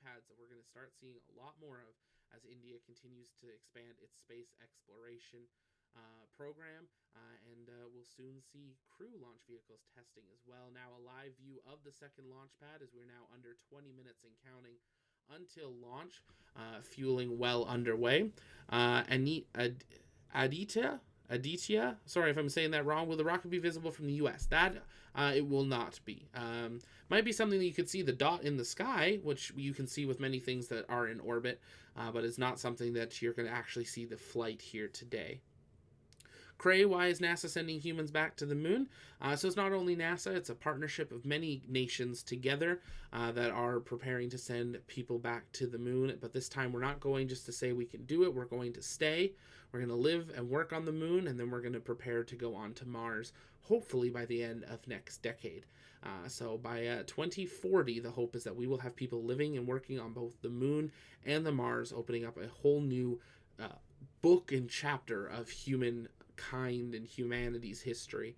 pads that we're going to start seeing a lot more of as India continues to expand its space exploration program, and we'll soon see crew launch vehicles testing as well. Now, a live view of the second launch pad as we're now under 20 minutes and counting until launch, fueling well underway. Aditya, sorry if I'm saying that wrong. Will the rocket be visible from the U.S.? That it will not be. Might be something that you could see the dot in the sky, which you can see with many things that are in orbit, but it's not something that you're going to actually see the flight here today. Cray, why is NASA sending humans back to the moon? So it's not only NASA, it's a partnership of many nations together that are preparing to send people back to the moon. But this time we're not going just to say we can do it, we're going to stay. We're going to live and work on the moon, and then we're going to prepare to go on to Mars, hopefully by the end of next decade. So by 2040, the hope is that we will have people living and working on both the moon and the Mars, opening up a whole new book and chapter of humankind and humanity's history.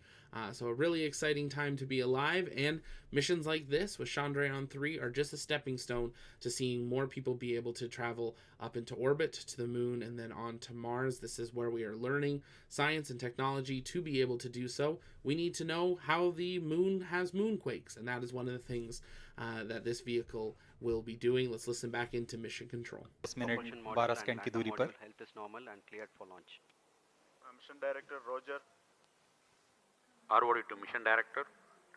So a really exciting time to be alive, and missions like this with Chandrayaan-3 are just a stepping stone to seeing more people be able to travel up into orbit to the moon and then on to Mars. This is where we are learning science and technology to be able to do so. We need to know how the moon has moonquakes, and that is one of the things that this vehicle will be doing. Let's listen back into mission control. 10 minute 12 second की दूरी पर health is normal and cleared for launch. Mission Director, Roger. ROD to Mission Director.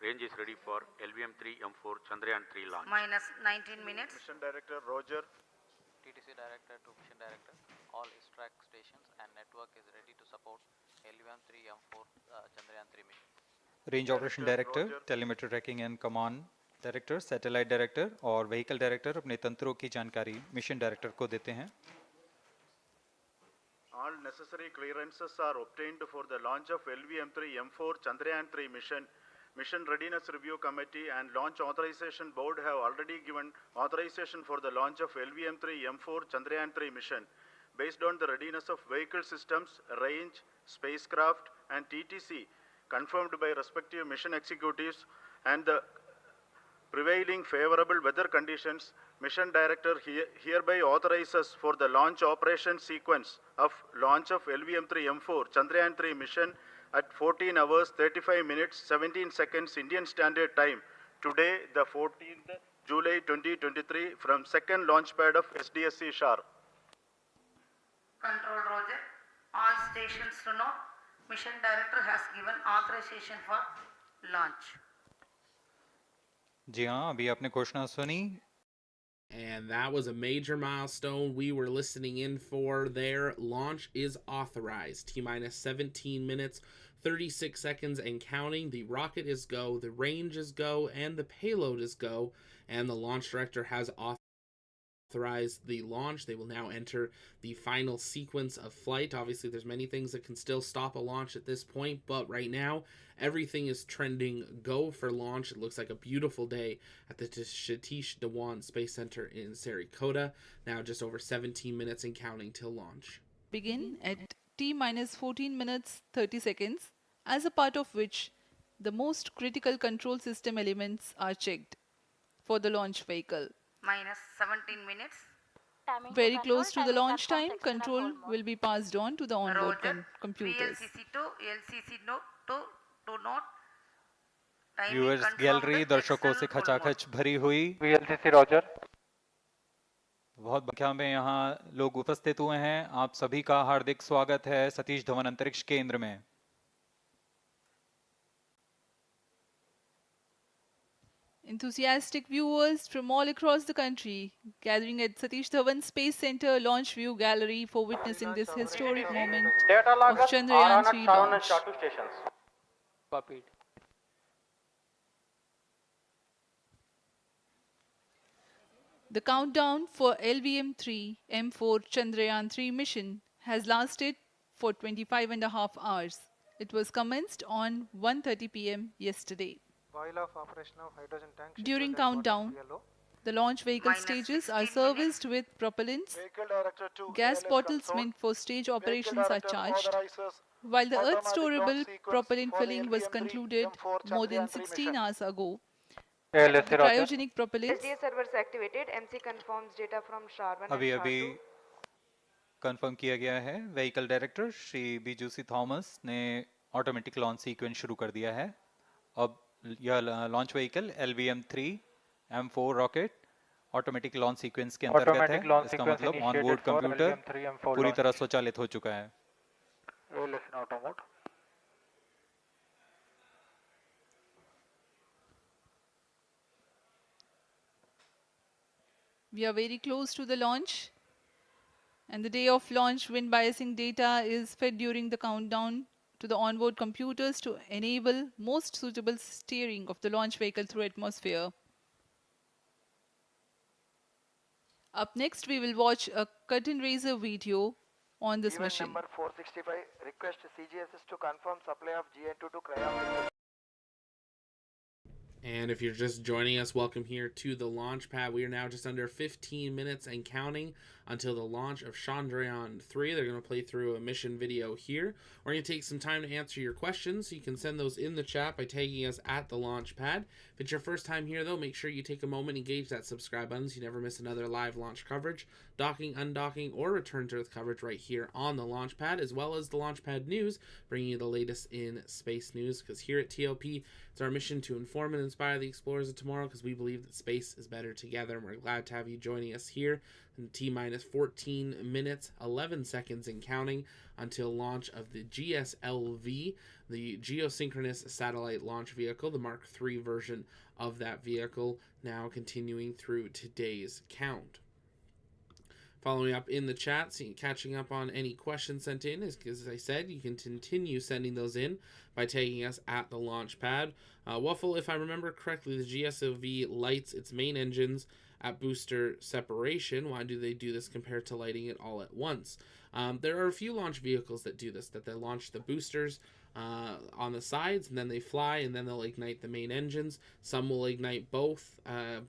Range is ready for LVM-3 M4 Chandrayaan-3 launch. Minus 19 minutes. Mission Director, Roger. TTC Director to Mission Director. All ISRO stations and network is ready to support LVM-3 M4 Chandrayaan-3 mission. Range operation director, telemetry tracking and command director, satellite director और vehicle director अपने तंत्रों की जानकारी mission director को देते हैं. All necessary clearances are obtained for the launch of LVM-3 M4 Chandrayaan-3 mission. Mission Readiness Review Committee and Launch Authorization Board have already given authorization for the launch of LVM-3 M4 Chandrayaan-3 mission. Based on the readiness of vehicle systems, range, spacecraft, and TTC, confirmed by respective mission executives, and the prevailing favorable weather conditions, Mission Director hereby authorizes for the launch operation sequence of launch of LVM-3 M4 Chandrayaan-3 mission at 14 hours 35 minutes 17 seconds Indian Standard Time today, the 14th July 2023, from second launch pad of SDSC Shar. Control, Roger. All stations to know, Mission Director has given authorization for launch. जी हाँ, अभी आपने घोषणा सुनी. And that was a major milestone we were listening in for there. Launch is authorized. T-minus 17 minutes, 36 seconds and counting. The rocket is go, the range is go, and the payload is go. And the launch director has authorized the launch. They will now enter the final sequence of flight. Obviously, there's many things that can still stop a launch at this point, but right now, everything is trending go for launch. It looks like a beautiful day at the Satish Dhawan Space Center in Sarikota. Now just over 17 minutes and counting till launch. Begin at T-minus 14 minutes 30 seconds, as a part of which the most critical control system elements are checked for the launch vehicle. Minus 17 minutes. Very close to the launch time, control will be passed on to the onboard computers. VLCC2, LCC2 to note. Viewers gallery दर्शकों से खचाखच भरी हुई. VLCC Roger. बहुत संख्या में यहाँ लोग उपस्थित हुए हैं. आप सभी का हार्दिक स्वागत है सतीश धवन अंतरिक्ष केंद्र में. Enthusiastic viewers from all across the country gathering at Satish Dhawan Space Center Launch View Gallery for witnessing this historic moment of Chandrayaan-3 launch. Copied. The countdown for LVM-3 M4 Chandrayaan-3 mission has lasted for 25.5 hours. It was commenced on 1:30 p.m. yesterday. During countdown, the launch vehicle stages are serviced with propellants. Gas bottles meant for stage operations are charged. While the Earth storable propellant filling was concluded more than 16 hours ago, ALSC The Roger. cryogenic propellants. SDA servers activated. MC confirms data from SHAR-1 अभी and अभी SHAR-2. Confirm किया गया है, vehicle director Shri बीजूसी Thomas ने automatic launch sequence शुरू कर दिया है। अब यह launch vehicle LVM-3 M4 rocket automatic launch sequence के अंतर्गत है। Automatic launch इसका sequence मतलब initiated on board for computer LVM-3 M4 पूरी launch. तरह स्वचालित हो चुका है। ALSC in auto mode. We are very close to the launch. And the day of launch, wind biasing data is fed during the countdown to the onboard computers to enable most suitable steering of the launch vehicle through atmosphere. Up next, we will watch a curtain raiser video on this Event mission. number 465, request CGSS to confirm supply of GN2 to Cryo. And if you're just joining us, welcome here to the launch pad. We are now just under 15 minutes and counting until the launch of Chandrayaan-3. They're going to play through a mission video here. We're going to take some time to answer your questions. So you can send those in the chat by tagging us at the launch pad. If it's your first time here, though, make sure you take a moment, engage that subscribe button so you never miss another live launch coverage, docking, undocking, or return to Earth coverage right here on the launch pad, as well as the launch pad news, bringing you the latest in space news. Because here at TLP, it's our mission to inform and inspire the explorers of tomorrow, because we believe that space is better together. And we're glad to have you joining us here in T-minus 14 minutes, 11 seconds and counting until launch of the GSLV, the Geosynchronous Satellite Launch Vehicle, the Mark III version of that vehicle, now continuing through today's count. Following up in the chat, catching up on any questions sent in, as I said, you can continue sending those in by tagging us at the launch pad. Waffle, if I remember correctly, the GSLV lights its main engines at booster separation. Why do they do this compared to lighting it all at once? There are a few launch vehicles that do this, that they launch the boosters on the sides, and then they fly, and then they'll ignite the main engines. Some will ignite both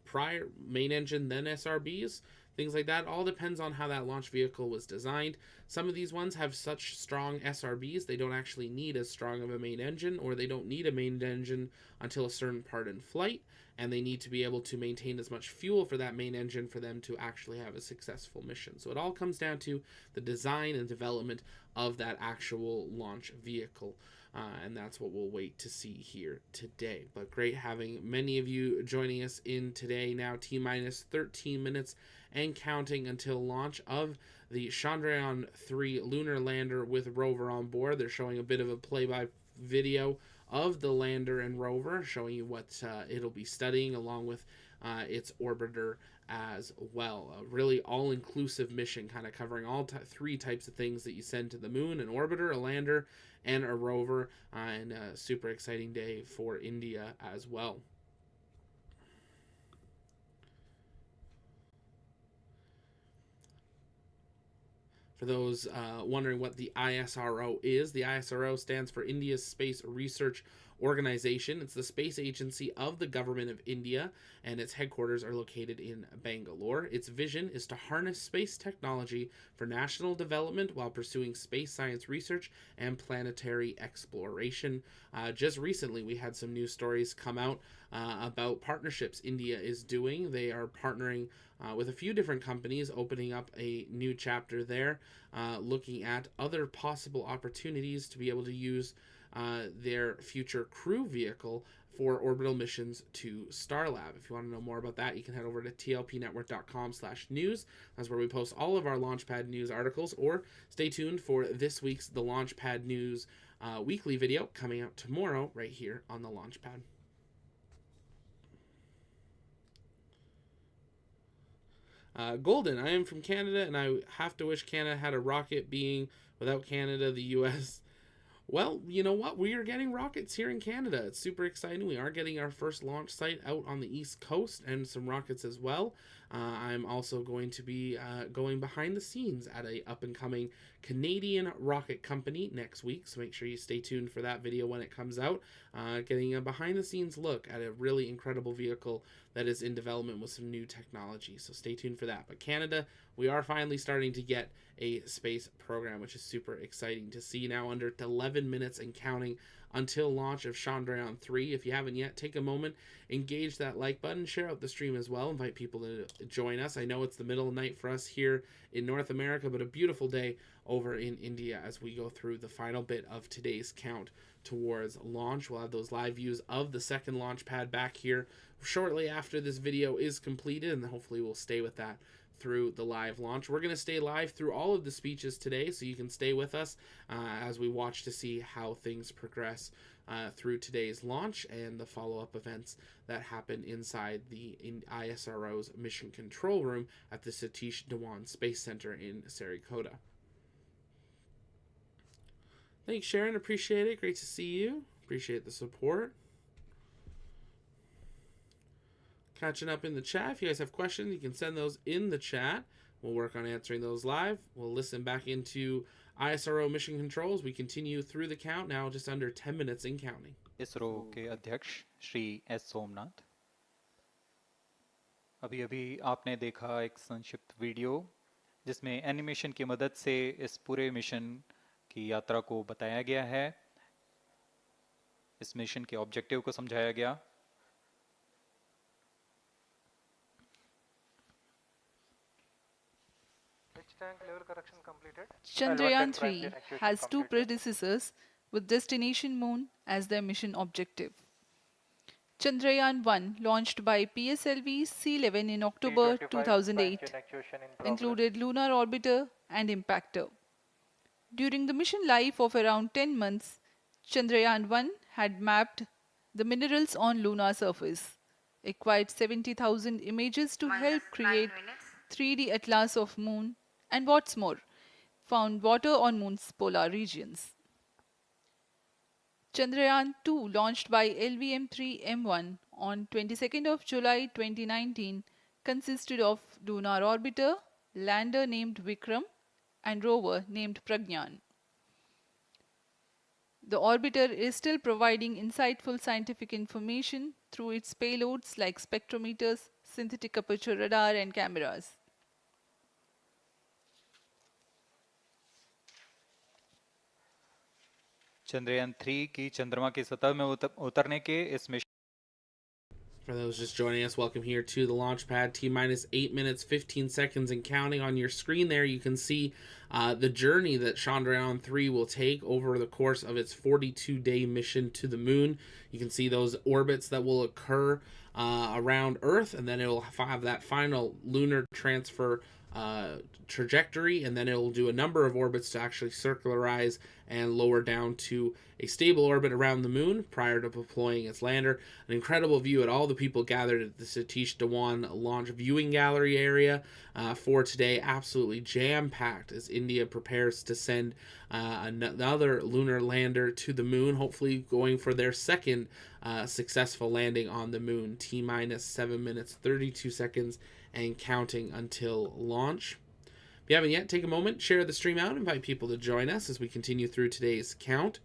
prior main engine, then SRBs. Things like that. All depends on how that launch vehicle was designed. Some of these ones have such strong SRBs, they don't actually need as strong of a main engine, or they don't need a main engine until a certain part in flight, and they need to be able to maintain as much fuel for that main engine for them to actually have a successful mission. So it all comes down to the design and development of that actual launch vehicle. And that's what we'll wait to see here today. But great having many of you joining us in today. Now T-minus 13 minutes and counting until launch of the Chandrayaan-3 lunar lander with rover on board. They're showing a bit of a play-by video of the lander and rover, showing you what it'll be studying along with its orbiter as well. A really all-inclusive mission, kind of covering all three types of things that you send to the moon: an orbiter, a lander, and a rover, and a super exciting day for India as well. For those wondering what the ISRO is, the ISRO stands for India's Space Research Organization. It's the space agency of the government of India, and its headquarters are located in Bangalore. Its vision is to harness space technology for national development while pursuing space science research and planetary exploration. Just recently, we had some news stories come out about partnerships India is doing. They are partnering with a few different companies, opening up a new chapter there, looking at other possible opportunities to be able to use their future crew vehicle for orbital missions to Starlab. If you want to know more about that, you can head over to tlpnetwork.com/news. That's where we post all of our Launchpad news articles, or stay tuned for this week's The Launchpad News weekly video coming out tomorrow right here on the Launchpad. Golden, I am from Canada, and I have to wish Canada had a rocket, being without Canada, the U.S. Well, you know what? We are getting rockets here in Canada. It's super exciting. We are getting our first launch site out on the East Coast, and some rockets as well. I'm also going to be going behind the scenes at a up-and-coming Canadian rocket company next week, so make sure you stay tuned for that video when it comes out, getting a behind-the-scenes look at a really incredible vehicle that is in development with some new technology, so stay tuned for that. But Canada, we are finally starting to get a space program, which is super exciting to see. Now under 11 minutes and counting until launch of Chandrayaan-3. If you haven't yet, take a moment, engage that like button, share out the stream as well, invite people to join us. I know it's the middle of the night for us here in North America, but a beautiful day over in India as we go through the final bit of today's count towards launch. We'll have those live views of the second launch pad back here shortly after this video is completed, and hopefully we'll stay with that through the live launch. We're going to stay live through all of the speeches today, so you can stay with us as we watch to see how things progress through today's launch and the follow-up events that happen inside the ISRO's Mission Control Room at the Satish Dhawan Space Center in Sarikota. Thanks, Sharon. Appreciate it. Great to see you. Appreciate the support. Catching up in the chat. If you guys have questions, you can send those in the chat. We'll work on answering those live. We'll listen back into ISRO mission controls. We continue through the count now, just under 10 minutes in counting. ISRO के अध्यक्ष Shri S Somnath, अभी अभी आपने देखा एक संक्षिप्त video जिसमें animation की मदद से इस पूरे मिशन की यात्रा को बताया गया है, इस मिशन के ऑब्जेक्टिव को समझाया गया। Tank level correction completed. Chandrayaan-3 has two predecessors with destination moon as their mission objective. Chandrayaan-1, launched by PSLV C-11 in October 2008, included lunar orbiter and impactor. During the mission life of around 10 months, Chandrayaan-1 had mapped the minerals on lunar surface, acquired 70,000 images to help create 3D atlas of moon, and what's more, found water on moon's polar regions. Chandrayaan-2, launched by LVM-3 on 22nd of July 2019, consisted of lunar orbiter, lander named Vikram, and rover named Pragyan. The orbiter is still providing insightful scientific information through its payloads like spectrometers, synthetic aperture radar, and cameras. Chandrayaan 3 की चंद्रमा की सतह में उतरने के इस mission For those just joining us, welcome here to the launch pad. T-minus 8 minutes, 15 seconds and counting. On your screen there, you can see the journey that Chandrayaan-3 will take over the course of its 42-day mission to the moon. You can see those orbits that will occur around Earth, and then it will have that final lunar transfer trajectory, and then it will do a number of orbits to actually circularize and lower down to a stable orbit around the moon prior to deploying its lander. An incredible view at all the people gathered at the Satish Dhawan launch viewing gallery area for today. Absolutely jam-packed as India prepares to send another lunar lander to the moon, hopefully going for their second successful landing on the moon. T-minus 7 minutes, 32 seconds and counting until launch. If you haven't yet, take a moment, share the stream out, invite people to join us as we continue through today's count.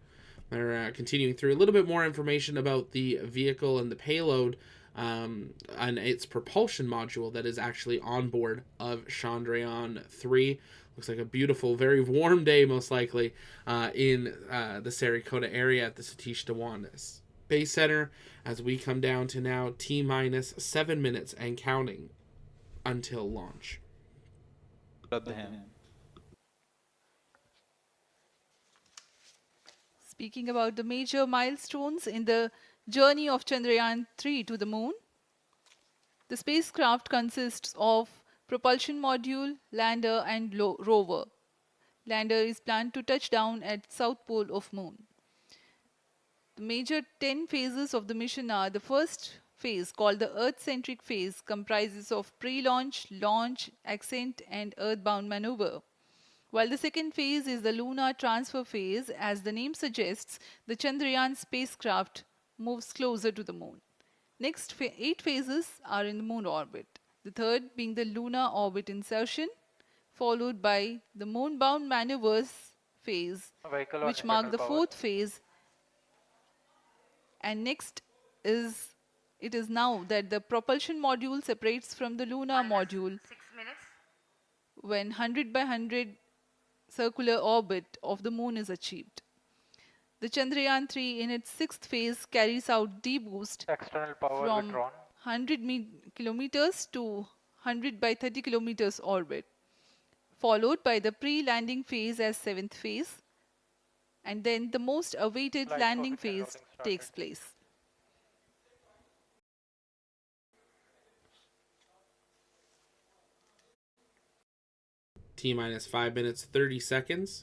We're continuing through a little bit more information about the vehicle and the payload and its propulsion module that is actually on board of Chandrayaan-3. Looks like a beautiful, very warm day, most likely, in the Sarikota area at the Satish Dhawan Space Center as we come down to now T-minus 7 minutes and counting until launch. Speaking about the major milestones in the journey of Chandrayaan-3 to the moon, the spacecraft consists of propulsion module, lander, and rover. Lander is planned to touch down at south pole of moon. The major 10 phases of the mission are: the first phase, called the Earth-centric phase, comprises of pre-launch, launch, ascent, and earthbound maneuver. While the second phase is the lunar transfer phase, as the name suggests, the Chandrayaan spacecraft moves closer to the moon. Next 8 phases are in the moon orbit, the third being the lunar orbit insertion, followed by the moon-bound maneuvers phase, which mark the fourth phase. And next it is now that the propulsion module separates from the lunar module 6 minutes. when 100 by 100 circular orbit of the moon is achieved. The Chandrayaan-3 in its sixth phase carries out D-boost External power from withdrawn. 100 kilometers to 100 by 30 kilometers orbit, followed by the pre-landing phase as seventh phase, and then the most awaited Flight landing coefficient phase loading started. takes place. T minus 5 minutes 30 seconds.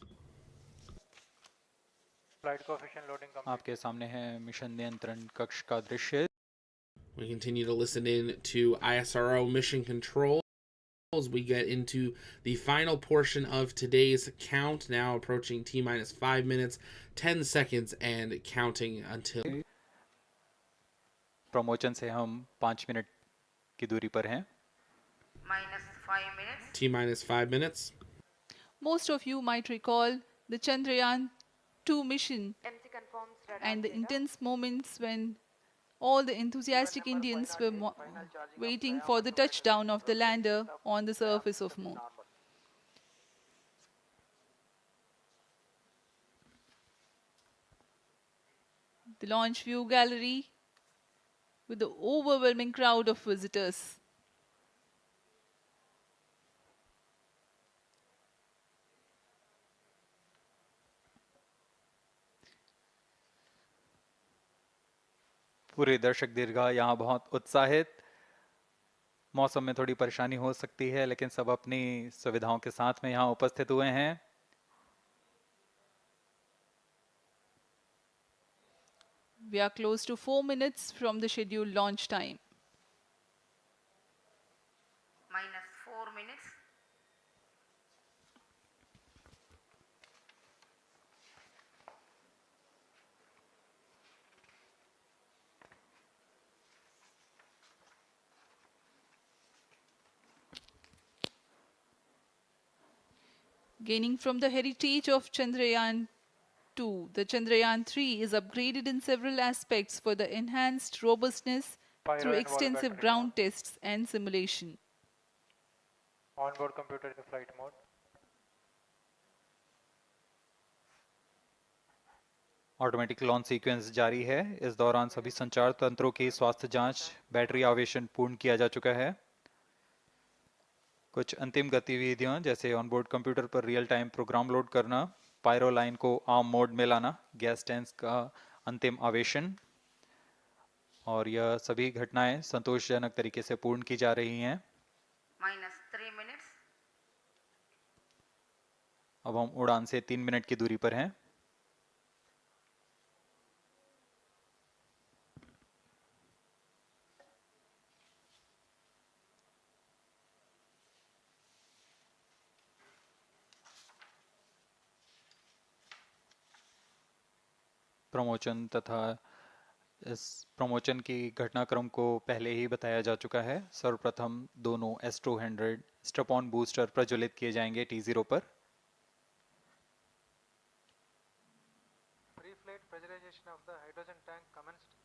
Flight coefficient loading complete. आपके सामने है mission नियंत्रण कक्ष का दृश्य. We continue to listen in to ISRO mission control as we get into the final portion of today's count, now approaching T minus 5 minutes 10 seconds and counting until promotion से हम 5 minute की दूरी पर हैं. minus 5 minutes. T minus 5 minutes. Most of you might recall the Chandrayaan-2 mission MC confirms radar and the data. intense moments when all the enthusiastic Indians were waiting for the touchdown of the lander on the surface of Moon. The launch view gallery with the overwhelming crowd of visitors. पूरे दर्शक दीर्घा यहाँ बहुत उत्साहित. मौसम में थोड़ी परेशानी हो सकती है, लेकिन सब अपनी सुविधाओं के साथ में यहाँ उपस्थित हुए हैं. We are close to 4 minutes from the scheduled launch time. Minus 4 minutes. Gaining from the heritage of Chandrayaan-2, the Chandrayaan-3 is upgraded in several aspects for the enhanced robustness Pyro through and wall extensive battery ground mode. tests and simulation. Onboard computer in flight mode. Automatic launch sequence जारी है. इस दौरान सभी संचार तंत्रों की स्वास्थ्य जांच, बैटरी आवेशन पूर्ण किया जा चुका है. कुछ अंतिम गतिविधियां जैसे ऑनबोर्ड कंप्यूटर पर रियल टाइम प्रोग्राम लोड करना, पायरो लाइन को आर्म मोड में लाना, गैस टैंक्स का अंतिम आवेशन, और यह सभी घटनाएं संतोषजनक तरीके से पूर्ण की जा रही हैं. Minus 3 minutes. अब हम उड़ान से 3 मिनट की दूरी पर हैं. प्रमोशन तथा इस प्रमोशन की घटनाक्रम को पहले ही बताया जा चुका है. सर्वप्रथम दोनों S200 स्ट्रप-ऑन बूस्टर प्रज्वलित किए जाएंगे T0 पर. Pre-flight pressurization of the hydrogen tank commenced.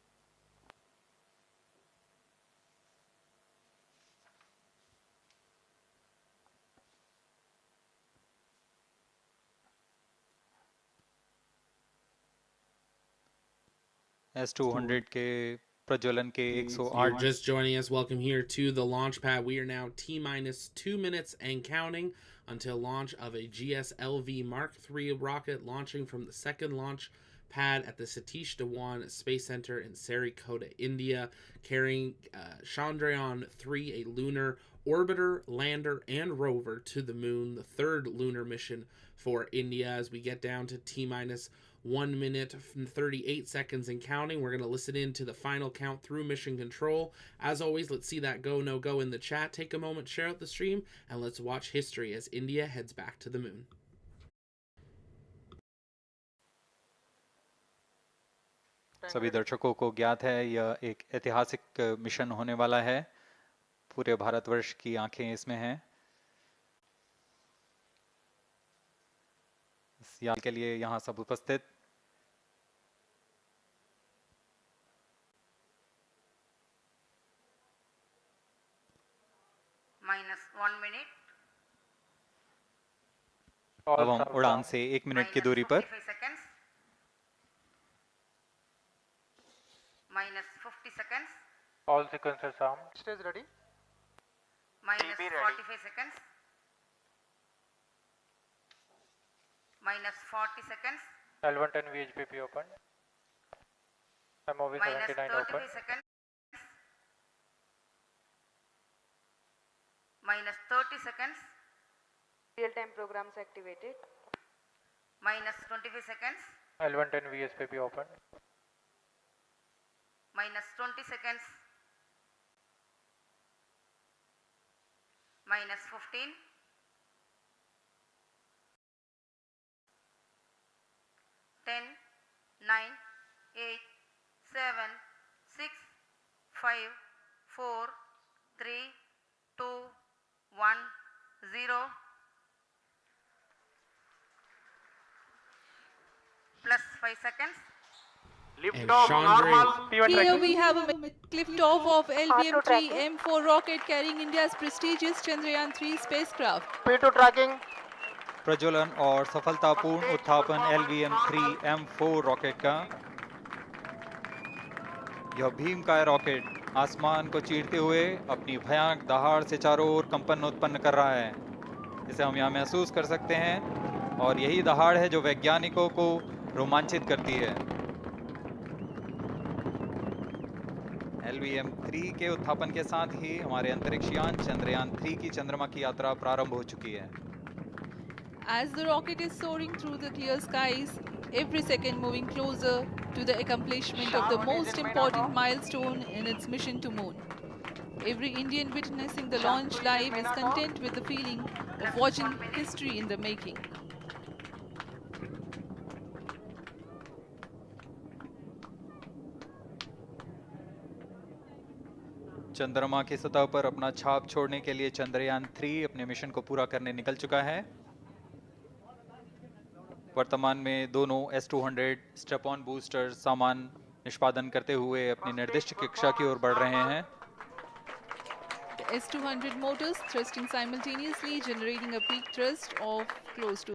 S200 के प्रज्वलन के If you're 108. just joining us, welcome here to the launch pad. We are now T minus 2 minutes and counting until launch of a GSLV Mark III rocket launching from the second launch pad at the Satish Dhawan Space Center in Sarikota, India, carrying Chandrayaan-3, a lunar orbiter, lander, and rover to the moon, the third lunar mission for India. As we get down to T minus 1 minute and 38 seconds and counting, we're going to listen in to the final count through mission control. As always, let's see that go, no go in the chat. Take a moment, share out the stream, and let's watch history as India heads back to the moon. सभी दर्शकों को ज्ञात है यह एक ऐतिहासिक mission होने वाला है. पूरे भारतवर्ष की आंखें इसमें हैं. इस याद के लिए यहाँ सब उपस्थित. Minus 1 minute. अब हम उड़ान से 1 मिनट की Minus दूरी पर 45 seconds. All sequencers armed. Stage ready. Minus TB ready. 45 seconds. Minus 40 seconds. L110 VHPP open. MOV Minus 79 open. 35 seconds. Minus 30 seconds. Real-time programs activated. Minus 25 seconds. L110 VSPP open. Minus 20 seconds. Minus 15. Ten, 9, 8, 7, 6, 5, 4, 3, 2, 1, 0. Plus 5 seconds. And Chandra, Here we have a liftoff of LVM-3 M4 rocket carrying India's prestigious Chandrayaan-3 spacecraft. P2 tracking. प्रज्वलन और सफलतापूर्ण उत्थापन LVM-3 M4 rocket का। यह भीमकाय rocket आसमान को चीरते हुए अपनी भयानक दहाड़ से चारों ओर कंपन उत्पन्न कर रहा है। इसे हम यहाँ महसूस कर सकते हैं और यही दहाड़ है जो वैज्ञानिकों को रोमांचित करती है। LVM-3 के उत्थापन के साथ ही हमारे अंतरिक्ष यान चंद्रयान-3 की चंद्रमा की यात्रा प्रारंभ हो चुकी है। As the rocket is soaring through the clear skies, every second moving closer to the accomplishment of the most important milestone in its mission to moon. Every Indian witnessing the launch live is content with the feeling of watching history in the making. चंद्रमा की सतह पर अपना छाप छोड़ने के लिए चंद्रयान-3 अपने मिशन को पूरा करने निकल चुका है। वर्तमान में दोनों S-200 स्टेप ऑन बूस्टर सामान निष्पादन करते हुए अपनी निर्दिष्ट कक्षा की ओर बढ़ रहे हैं। The S-200 motors thrusting simultaneously, generating a peak thrust of close to